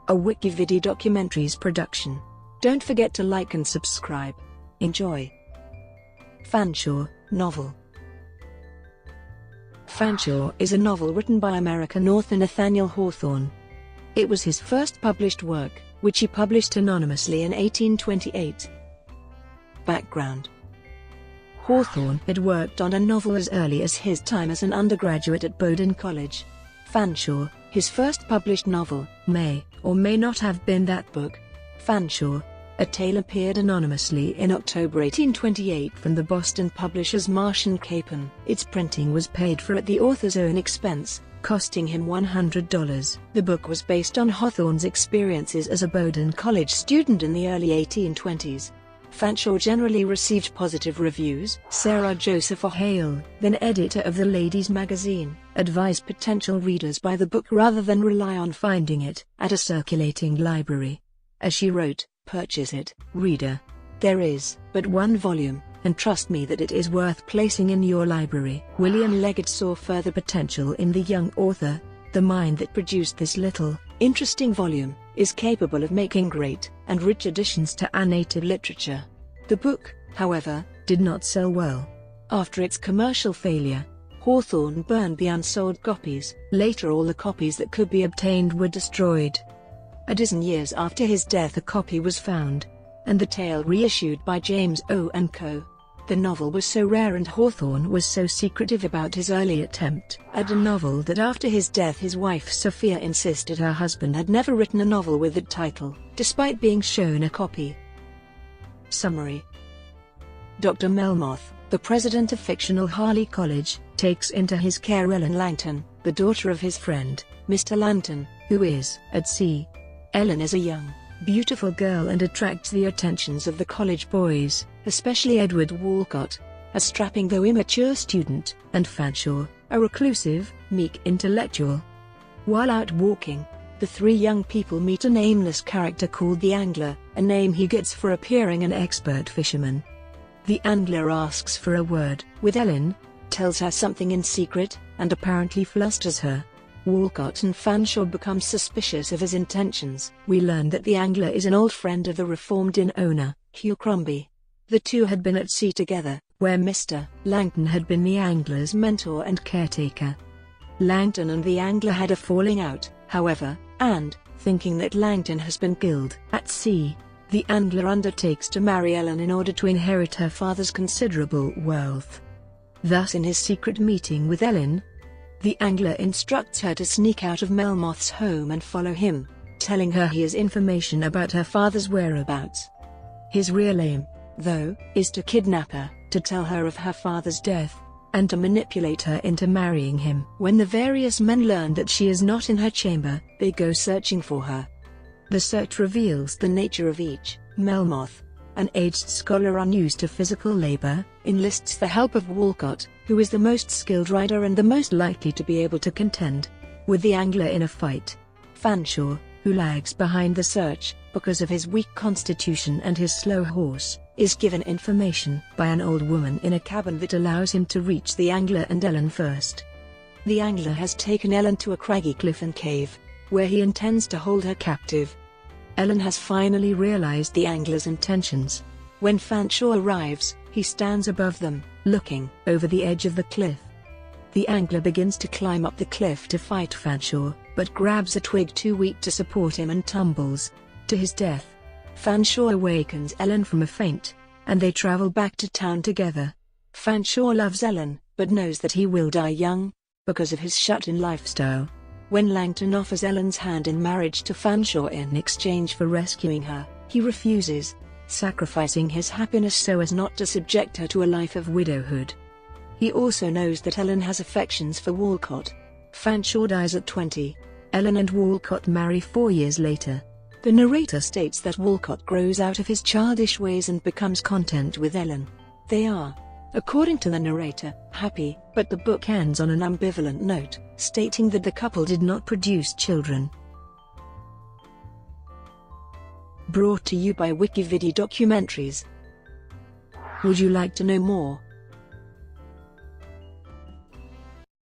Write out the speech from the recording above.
a Wikividi Documentaries production. Don't forget to like and subscribe. Enjoy. Fanshawe, novel. Fanshawe is a novel written by American author Nathaniel Hawthorne. It was his first published work, which he published anonymously in 1828. Background: Hawthorne had worked on a novel as early as his time as an undergraduate at Bowdoin College. Fanshawe, his first published novel, may or may not have been that book. Fanshawe, a tale, appeared anonymously in October 1828 from the Boston publishers Marsh & Capon. Its printing was paid for at the author's own expense, costing him $100. The book was based on Hawthorne's experiences as a Bowdoin College student in the early 1820s. Fanshawe generally received positive reviews. Sarah Joseph O'Hale, then editor of the Ladies' Magazine, advised potential readers buy the book rather than rely on finding it at a circulating library. As she wrote, "Purchase it, reader. There is but one volume, and trust me that it is worth placing in your library." William Leggett saw further potential in the young author. "The mind that produced this little, interesting volume is capable of making great and rich additions to our native literature." The book, however, did not sell well. After its commercial failure, Hawthorne burned the unsold copies. Later, all the copies that could be obtained were destroyed. A dozen years after his death, a copy was found, and the tale reissued by James O. & Co. The novel was so rare and Hawthorne was so secretive about his early attempt at a novel that after his death his wife Sophia insisted her husband had never written a novel with that title, despite being shown a copy. Summary: Dr. Melmoth, the president of fictional Harley College, takes into his care Ellen Langton, the daughter of his friend, Mr. Langton, who is at sea. Ellen is a young, beautiful girl and attracts the attentions of the college boys, especially Edward Walcott, a strapping though immature student, and Fanshawe, a reclusive, meek intellectual. While out walking, the three young people meet a nameless character called the Angler, a name he gets for appearing an expert fisherman. The Angler asks for a word with Ellen, tells her something in secret, and apparently flusters her. Walcott and Fanshawe become suspicious of his intentions. We learn that the Angler is an old friend of the reformed inn owner, Hugh Crombie. The two had been at sea together, where Mr. Langton had been the Angler's mentor and caretaker. Langton and the Angler had a falling out, however, and, thinking that Langton has been killed at sea, the Angler undertakes to marry Ellen in order to inherit her father's considerable wealth. Thus, in his secret meeting with Ellen, the Angler instructs her to sneak out of Melmoth's home and follow him, telling her he has information about her father's whereabouts. His real aim, though, is to kidnap her, to tell her of her father's death, and to manipulate her into marrying him. When the various men learn that she is not in her chamber, they go searching for her. The search reveals the nature of each. Melmoth, an aged scholar unused to physical labor, enlists the help of Walcott, who is the most skilled rider and the most likely to be able to contend with the Angler in a fight. Fanshawe, who lags behind the search because of his weak constitution and his slow horse, is given information by an old woman in a cabin that allows him to reach the Angler and Ellen first. The Angler has taken Ellen to a craggy cliff and cave, where he intends to hold her captive. Ellen has finally realized the Angler's intentions. When Fanshawe arrives, he stands above them, looking over the edge of the cliff. The Angler begins to climb up the cliff to fight Fanshawe, but grabs a twig too weak to support him and tumbles to his death. Fanshawe awakens Ellen from a faint, and they travel back to town together. Fanshawe loves Ellen, but knows that he will die young because of his shut-in lifestyle. When Langton offers Ellen's hand in marriage to Fanshawe in exchange for rescuing her, he refuses, sacrificing his happiness so as not to subject her to a life of widowhood. He also knows that Ellen has affections for Walcott. Fanshawe dies at 20. Ellen and Walcott marry 4 years later. The narrator states that Walcott grows out of his childish ways and becomes content with Ellen. They are, according to the narrator, happy, but the book ends on an ambivalent note, stating that the couple did not produce children. Brought to you by Wikividi Documentaries. Would you like to know more?